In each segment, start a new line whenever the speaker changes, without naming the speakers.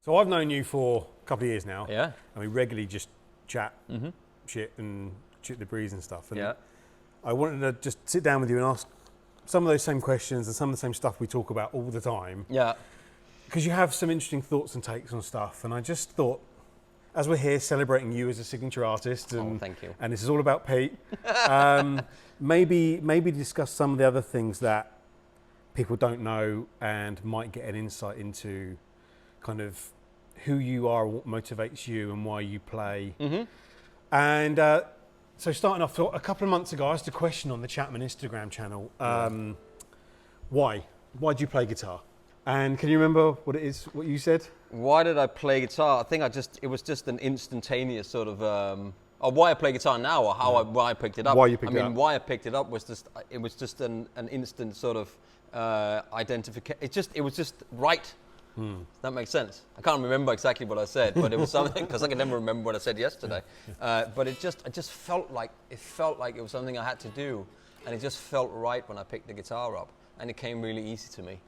So I've known you for a couple of years now.
Yeah.
And we regularly just chat, shit and shoot the breeze and stuff. And
Yeah.
I wanted to just sit down with you and ask some of those same questions and some of the same stuff we talk about all the time.
Yeah.
Because you have some interesting thoughts and takes on stuff. And I just thought, as we're here celebrating you as a signature artist, and,
thank you.
and this is all about Pete, maybe discuss some of the other things that people don't know and might get an insight into kind of who you are, what motivates you and why you play. And so starting off, a couple of months ago, I asked a question on the Chapman Instagram channel. Why? Why do you play guitar? And can you remember what it is, what you said?
Why did I play guitar? I think it was just an instantaneous sort of, or why I play guitar now, or why I picked it up.
Why you picked it up?
Why I picked it up was just an instant sort of identification. It was just right. That makes sense. I can't remember exactly what I said, but it was something, because I can never remember what I said yesterday. But I just felt like it was something I had to do, and it just felt right when I picked the guitar up, and it came really easy to me.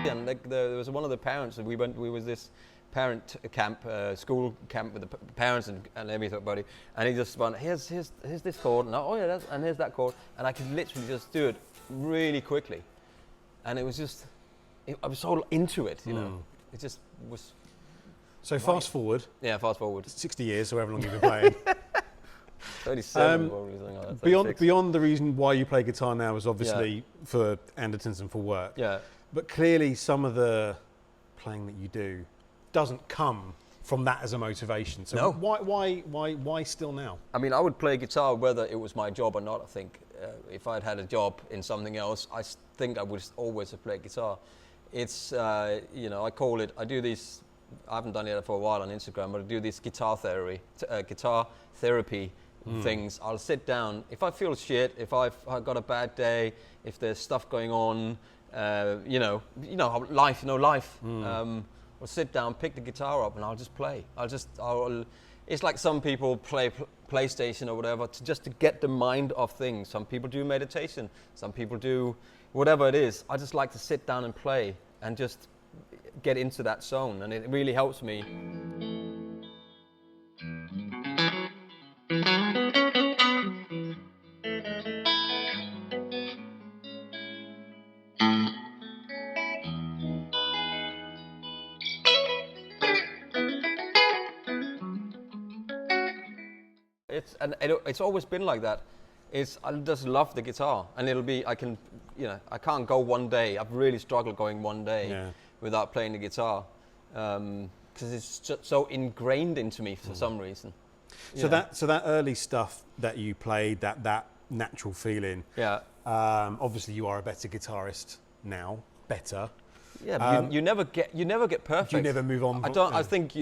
And there was one of the parents, and we was this parent camp, school camp with the parents and everybody, and he just went, here's this chord, and and here's that chord, and I could literally just do it really quickly, and it was just, I was so into it, you know, it just was.
So fast forward.
Yeah, fast forward.
60 years, or however long you've been playing.
37, probably, something like that.
Beyond the reason why you play guitar now is obviously for Andertons and for work.
Yeah.
But clearly some of the playing that you do doesn't come from that as a motivation. So
no.
Why still now?
I mean, I would play guitar whether it was my job or not, I think. If I'd had a job in something else, I think I would always have played guitar. It's, you know, I do these, I haven't done it for a while on Instagram, but I do these guitar therapy things. I'll sit down, if I feel shit, if I've got a bad day, if there's stuff going on, you know how life. I'll sit down, pick the guitar up, and I'll just play. It's like some people play PlayStation or whatever just to get the mind off things. Some people do meditation. Some people do whatever it is. I just like to sit down and play and just get into that zone, and it really helps me. It's always been like that. I just love the guitar, and I can't go one day. I've really struggled going one day without playing the guitar, because it's just so ingrained into me for some reason.
So that early stuff that you played, that natural feeling. Yeah. Obviously, you are a better guitarist now. Better.
Yeah, but you never get perfect.
You never move on.
I think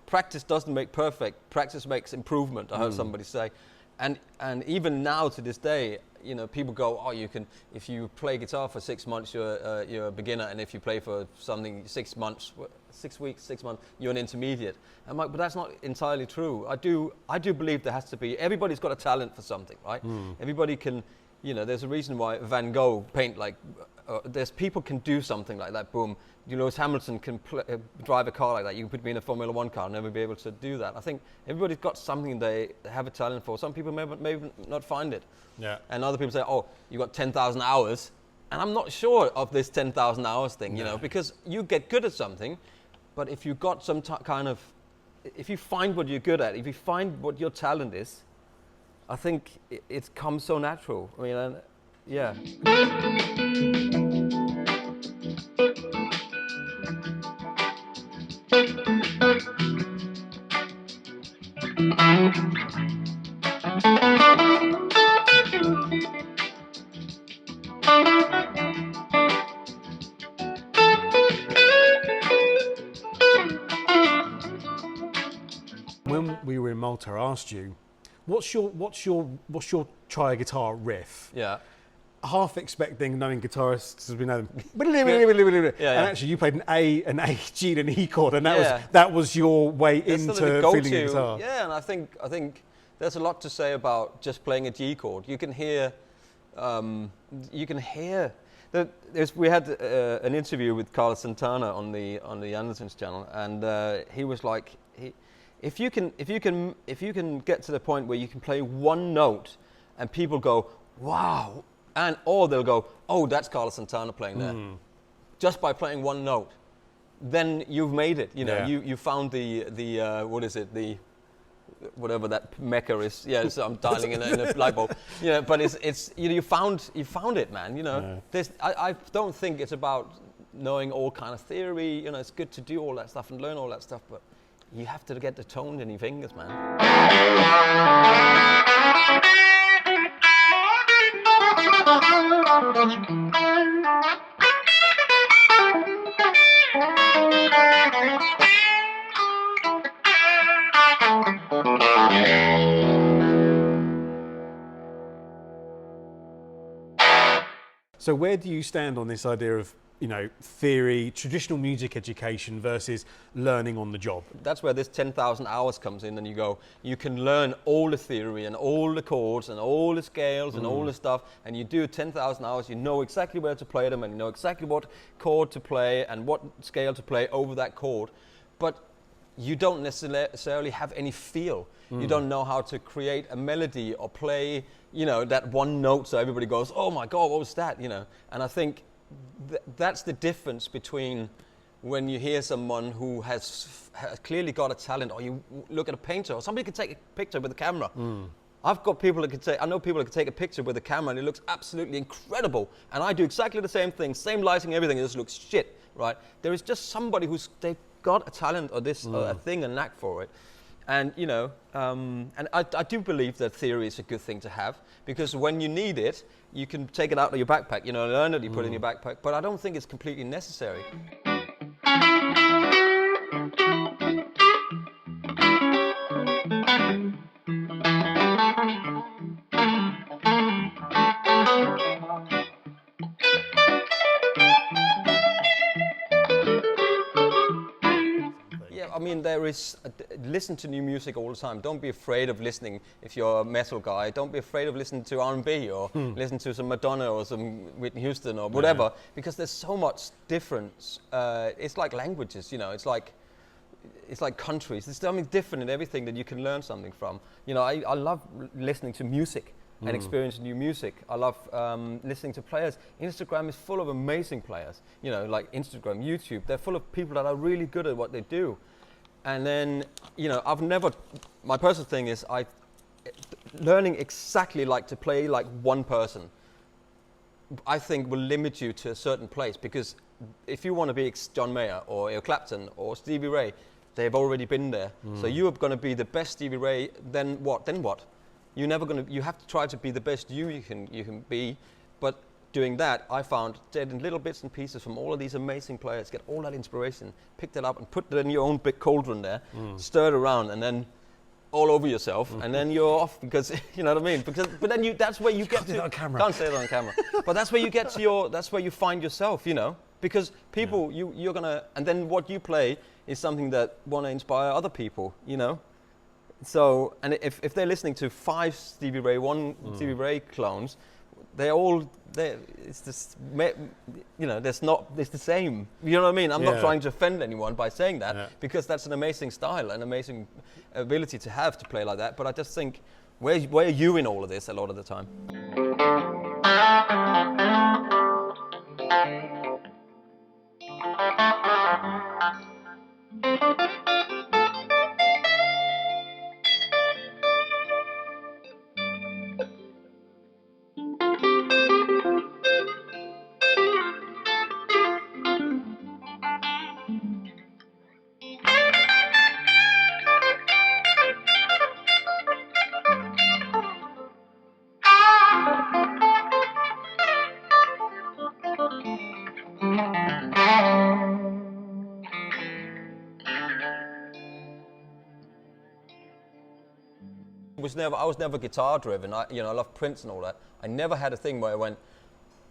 practice doesn't make perfect. Practice makes improvement. I heard somebody say, and even now to this day, people go, oh, you can, if you play guitar for 6 months, you're a beginner, and if you play for something 6 months, 6 weeks, 6 months, you're an intermediate. I'm like, but that's not entirely true. I do believe there has to be. Everybody's got a talent for something, right? Everybody can. There's a reason why Van Gogh paint like. There's people can do something like that. Boom. Lewis Hamilton can drive a car like that. You can put me in a Formula 1 car and never be able to do that. I think everybody's got something they have a talent for. Some people may not find it. Yeah. And other people say, oh, you got 10,000 hours. And I'm not sure of this 10,000 hours thing, because you get good at something, but if you've got some if you find what you're good at, if you find what your talent is, I think it comes so natural. I mean, yeah.
When we were in Malta, I asked you, what's your try a guitar riff?
Yeah.
half expecting, knowing guitarists as we know them, and actually you played an A, G, and an E chord, and that was your way into feeling a guitar.
Yeah, and I think there's a lot to say about just playing a G chord. You can hear. We had an interview with Carlos Santana on the Andersons channel, and he was like, if you can get to the point where you can play one note, and people go, wow, or they'll go, oh, that's Carlos Santana playing there, just by playing one note, then you've made it. You know, you found the what is it, the whatever that mecca is. Yeah, so I'm dialing in a light bulb. Yeah, but it's you found it, man. You know, I don't think it's about knowing all kind of theory. You know, it's good to do all that stuff and learn all that stuff, but you have to get the tone in your fingers, man.
So where do you stand on this idea of, you know, theory, traditional music education versus learning on the job?
That's where this 10,000 hours comes in, and you can learn all the theory and all the chords and all the scales and all the stuff, and you do 10,000 hours, you know exactly where to play them, and you know exactly what chord to play and what scale to play over that chord, but you don't necessarily have any feel. You don't know how to create a melody or play, you know, that one note so everybody goes, oh my God, what was that, you know? And I think that's the difference between when you hear someone who has clearly got a talent, or you look at a painter, or somebody can take a picture with a camera. I've got people that can take, I know people that can take a picture with a camera and it looks absolutely incredible. And I do exactly the same thing, same lighting, everything, it just looks shit, right? There is just somebody they've got a talent or this, or a thing, a knack for it. And, you know, and I do believe that theory is a good thing to have, because when you need it, you can take it out of your backpack, you know, learn it, you put it in your backpack, but I don't think it's completely necessary. I mean, there is, listen to new music all the time. Don't be afraid of listening if you're a metal guy. Don't be afraid of listening to R&B or listen to some Madonna or some Whitney Houston or whatever, because there's so much difference. It's like languages, you know, it's like countries. There's something different in everything that you can learn something from. You know, I love listening to music and experience new music. I love listening to players. Instagram is full of amazing players. You know, like Instagram, YouTube, they're full of people that are really good at what they do. And then, you know, my personal thing is learning exactly like to play like one person, I think will limit you to a certain place, because if you want to be John Mayer or Eric Clapton or Stevie Ray, they've already been there. So you are going to be the best Stevie Ray, then what? You have to try to be the best you can be, but doing that, I found in little bits and pieces from all of these amazing players, get all that inspiration, pick that up and put it in your own big cauldron there, stir it around, and then all over yourself, and then you're off, because you know what I mean. But then that's where you get to. Can't say that on camera. But that's where you get to that's where you find yourself, you know, because people you're gonna, and then what you play is something that want to inspire other people, you know. So, and if they're listening to 5 Stevie Ray clones, it's this, you know, it's the same. You know what I mean? I'm not trying to offend anyone by saying that, because that's an amazing style, an amazing ability to have to play like that. But I just think, where are you in all of this a lot of the time? I was never guitar driven. I love Prince and all that. I never had a thing where I went,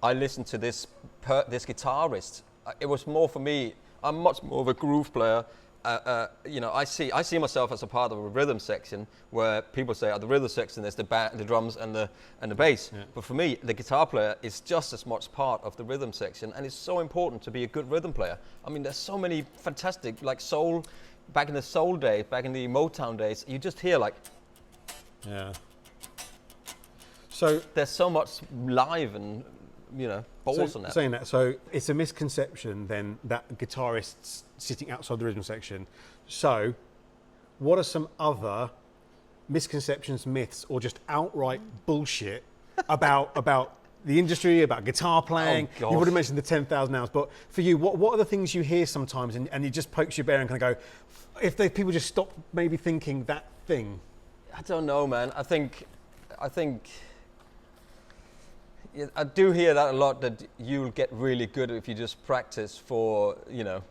I listened to this guitarist. It was more for me. I'm much more of a groove player. You know, I see myself as a part of a rhythm section where people say, the rhythm section is the drums and the bass. Yeah. But for me, the guitar player is just as much part of the rhythm section, and it's so important to be a good rhythm player. I mean, there's so many fantastic, like soul, back in the soul days, back in the Motown days, you just hear like,
yeah. So
there's so much live and, you know, balls on that.
Saying that, so it's a misconception then that guitarists sitting outside the rhythm section. So what are some other misconceptions, myths, or just outright bullshit about the industry, about guitar playing?
Oh,
you've already mentioned the 10,000 hours, but for you, what are the things you hear sometimes and it just pokes your bear and kind of go, if people just stop maybe thinking that thing?
I don't know, man. I think I do hear that a lot, that you'll get really good if you just practice for, you know,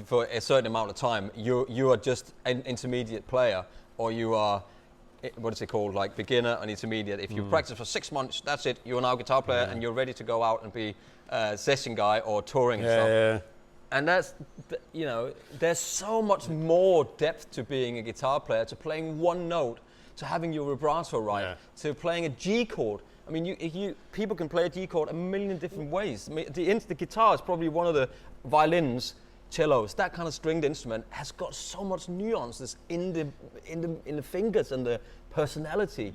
for a certain amount of time. You are just an intermediate player, or you are, what is it called, like beginner and intermediate. If you practice for 6 months, that's it. You're now a guitar player and you're ready to go out and be a session guy or touring and stuff.
Yeah.
And that's, you know, there's so much more depth to being a guitar player, to playing one note, to having your vibrato right, to playing a G chord. I mean, people can play a G chord a million different ways. I mean, the guitar is probably one of the violins, cellos, that kind of stringed instrument has got so much nuances in the fingers and the personality.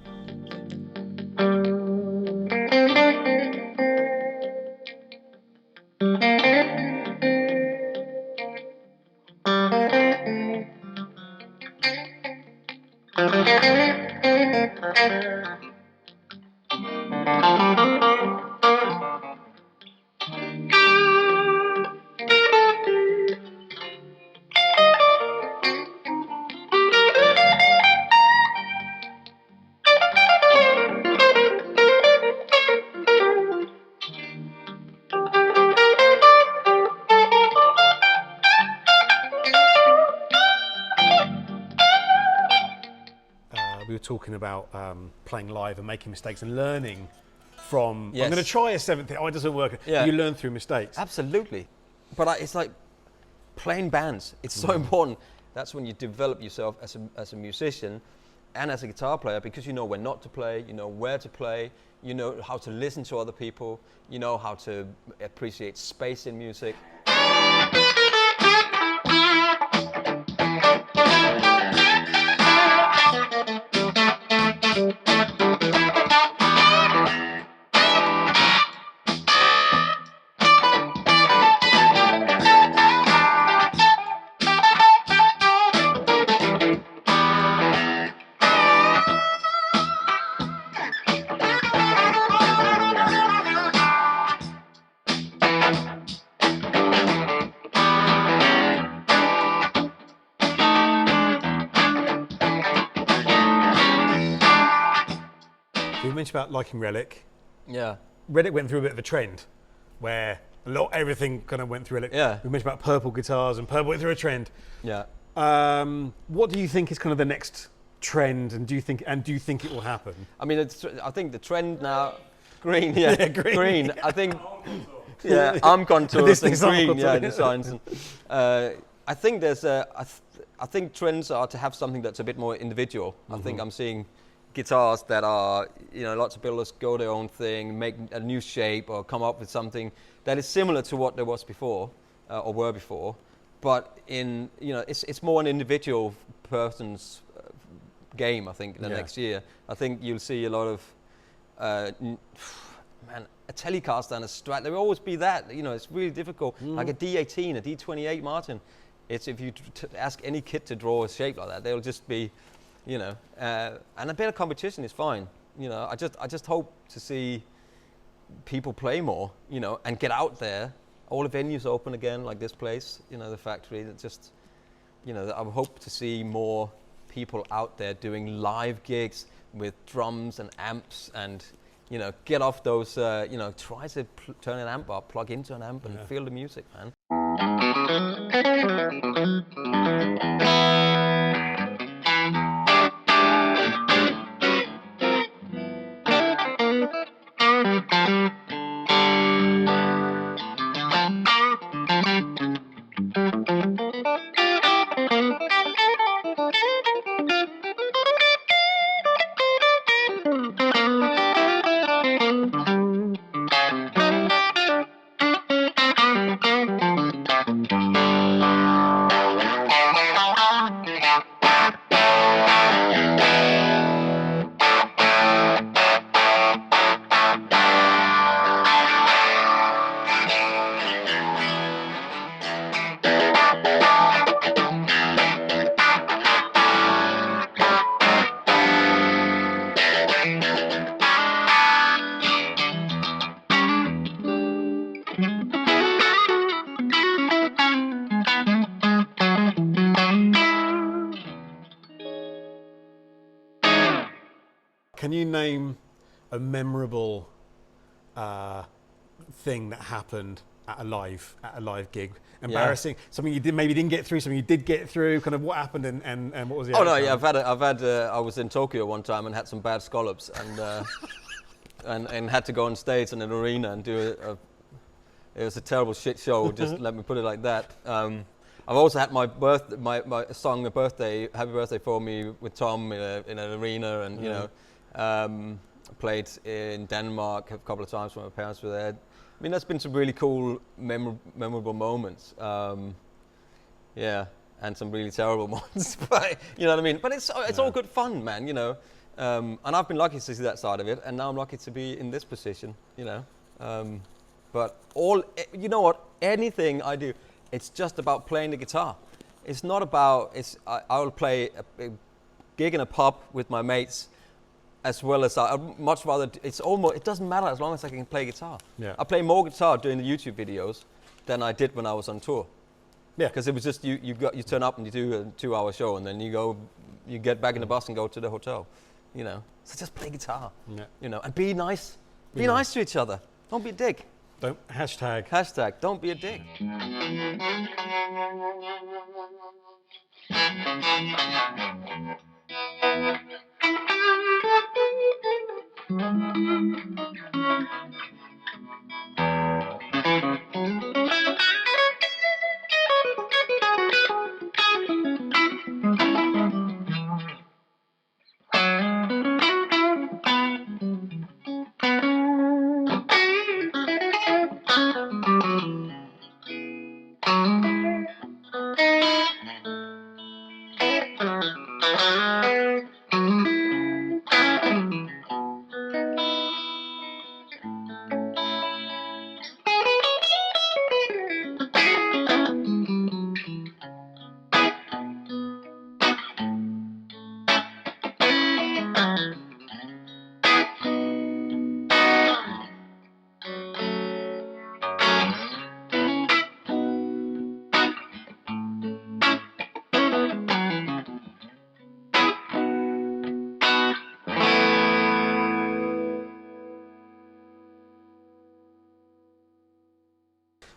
We were talking about playing live and making mistakes and learning from,
Yes.
I'm going to try a seventh thing, it doesn't work.
Yeah.
You learn through mistakes.
Absolutely. But it's like playing bands. It's so important. That's when you develop yourself as a musician and as a guitar player, because you know when not to play, you know where to play, you know how to listen to other people, you know how to appreciate space in music.
You mentioned about liking Relic.
Yeah.
Relic went through a bit of a trend where everything kind of went through Relic.
Yeah.
We mentioned about purple guitars, and purple went through a trend.
Yeah.
What do you think is kind of the next trend, and do you think it will happen?
I mean, I think the trend now, green, yeah,
Yeah, green.
I think, yeah, arm contours and
This arm
green,
contour,
yeah,
yeah.
designs. And, I think I think trends are to have something that's a bit more individual. I think I'm seeing guitars that are, you know, lots of builders go their own thing, make a new shape or come up with something that is similar to what there was before or were before, but in, you know, it's more an individual person's game. I think in the next year, I think you'll see a lot of man, a Telecaster and a Strat. There will always be that, you know, it's really difficult. Like a D18, a D28 Martin. It's, if you ask any kid to draw a shape like that, they'll just be, you know, and a bit of competition is fine. You know, I just hope to see people play more, you know, and get out there. All the venues open again, like this place, you know, the factory. That just, you know, I hope to see more people out there doing live gigs with drums and amps, and, you know, get off those, you know, try to turn an amp up, plug into an amp, and feel the music, man.
Can you name a memorable thing that happened at a live gig? Embarrassing, something you maybe didn't get through, something you did get through. Kind of what happened and what was the outcome?
No, yeah, I was in Tokyo one time and had some bad scallops and had to go on stage in an arena and do it was a terrible shit show. Just let me put it like that. I've also had my song "Happy Birthday" for me with Tom in an arena, and you know, played in Denmark a couple of times when my parents were there. I mean, that's been some really cool, memorable moments. Yeah, and some really terrible ones. But you know what I mean. But it's all good fun, man. You know, and I've been lucky to see that side of it, and now I'm lucky to be in this position. You know, but you know what? Anything I do, it's just about playing the guitar. It's not about. I will play a gig in a pub with my mates, as well as I'd much rather. It doesn't matter as long as I can play guitar.
Yeah.
I play more guitar doing the YouTube videos than I did when I was on tour.
Yeah.
Because it was just you turn up and you do a 2-hour show, and then you get back in the bus and go to the hotel. You know, so just play guitar. Yeah. You know, and be nice. Be nice to each other. Don't be a dick.
Hashtag.
Don't be a dick.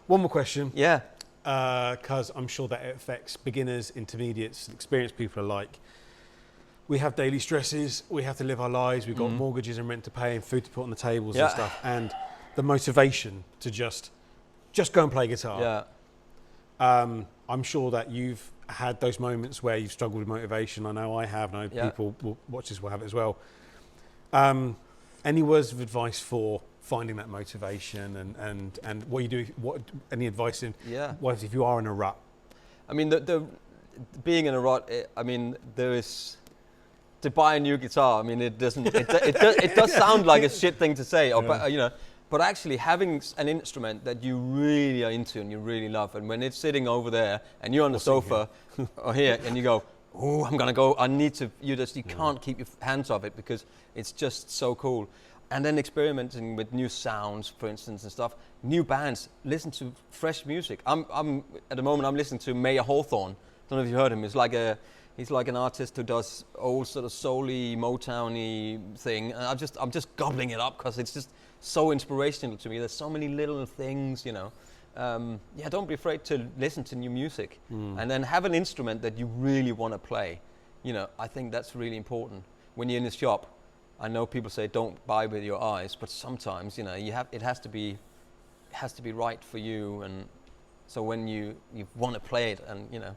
One more question.
Yeah.
Because I'm sure that it affects beginners, intermediates, experienced people alike. We have daily stresses. We have to live our lives. We've got mortgages and rent to pay and food to put on the tables and stuff. And the motivation to just go and play guitar.
Yeah.
I'm sure that you've had those moments where you've struggled with motivation. I know I have. I know people will watch this will have it as well. Any words of advice for finding that motivation and what you do? Any advice what if you are in a rut?
I mean, the being in a rut. I mean, there is to buy a new guitar. I mean, it doesn't. It does sound like a shit thing to say, but you know. But actually, having an instrument that you really are into and you really love, and when it's sitting over there and you're on the sofa or here, and you go, "Oh, I'm gonna go. I need to." You can't keep your hands off it because it's just so cool. And then experimenting with new sounds, for instance, and stuff. New bands, listen to fresh music. I'm at the moment I'm listening to Mayer Hawthorne. Don't know if you heard him. He's like an artist who does old sort of soul-y, Motown-y thing. And I'm just gobbling it up because it's just so inspirational to me. There's so many little things, you know. Don't be afraid to listen to new music, and then have an instrument that you really want to play. You know, I think that's really important when you're in the shop. I know people say don't buy with your eyes, but sometimes, you know, it has to be right for you, and so when you want to play it, and you know.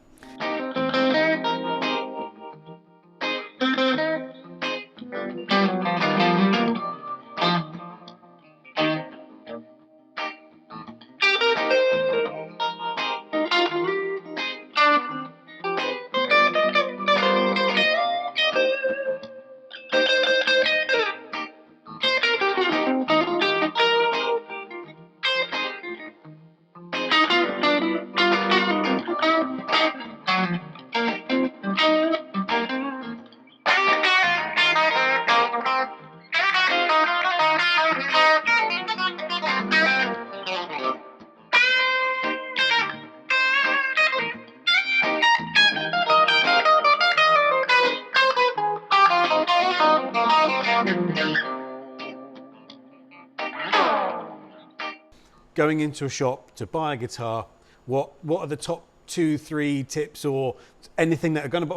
going into a shop to buy a guitar, what are the top 2-3 tips or anything that are going to?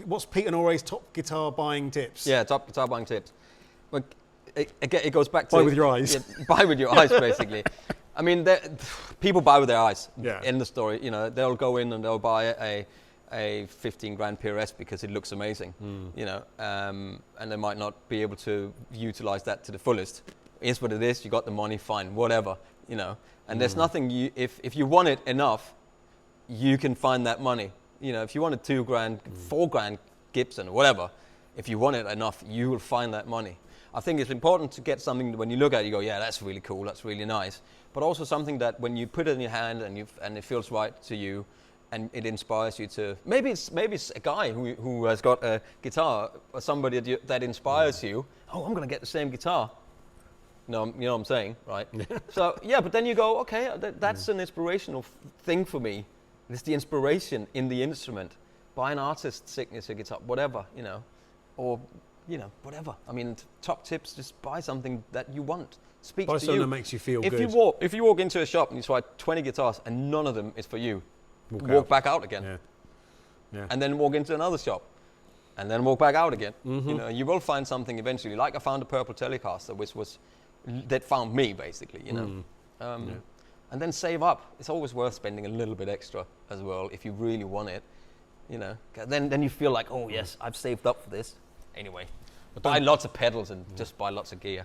What's Pete and Honore's top guitar buying tips?
Yeah, top guitar buying tips. Well, it goes back to
buy with your eyes.
Yeah, buy with your eyes, basically. I mean, people buy with their eyes.
Yeah.
End the story. You know, they'll go in and they'll buy a 15 grand PRS because it looks amazing. You know, and they might not be able to utilize that to the fullest. It's what it is. You got the money, fine, whatever. You know, and there's nothing if you want it enough, you can find that money. You know, if you wanted 2 grand, 4 grand Gibson or whatever, if you want it enough, you will find that money. I think it's important to get something that when you look at it, you go, yeah, that's really cool, that's really nice. But also something that when you put it in your hand and it feels right to you, and it inspires you to. Maybe it's a guy who has got a guitar, or somebody that inspires you. Oh, I'm gonna get the same guitar. No, you know what I'm saying, right? So yeah, but then you go, okay, that's an inspirational thing for me. It's the inspiration in the instrument. Buy an artist's signature guitar, whatever, you know, or you know, whatever. I mean, top tips: just buy something that you want. Speaks
buy
to
something
you.
that makes you feel good.
If you walk into a shop and you try 20 guitars and none of them is for you, walk back out again. Yeah. Yeah. And then walk into another shop, and then walk back out again. You know, you will find something eventually. Like I found a purple Telecaster, which was that found me basically. You know. And then save up. It's always worth spending a little bit extra as well if you really want it. You know, then you feel like, oh yes, I've saved up for this. Anyway, buy lots of pedals and just buy lots of gear.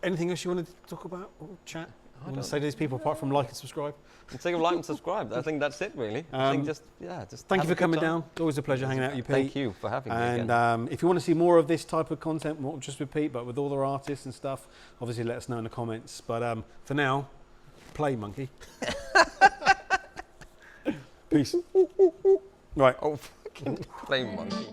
Anything else you wanted to talk about or chat? I want to say to these people apart from like and subscribe.
Take a like and subscribe. I think that's it really. I think just
thank you for coming down. Always a pleasure hanging out with you, Pete.
Thank you for having me again.
And if you want to see more of this type of content, not just with Pete, but with other artists and stuff, obviously let us know in the comments. But for now, play monkey. Peace. Right.
Oh, fucking play monkey.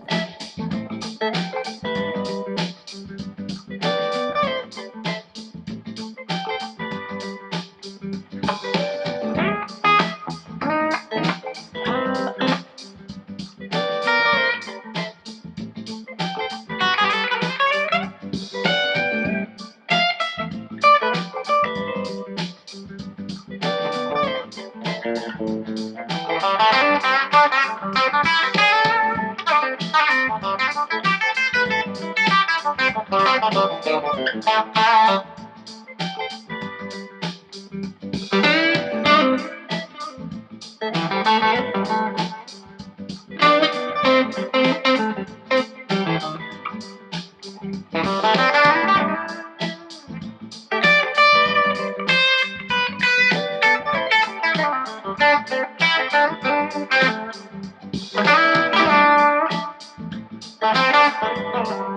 Thank you.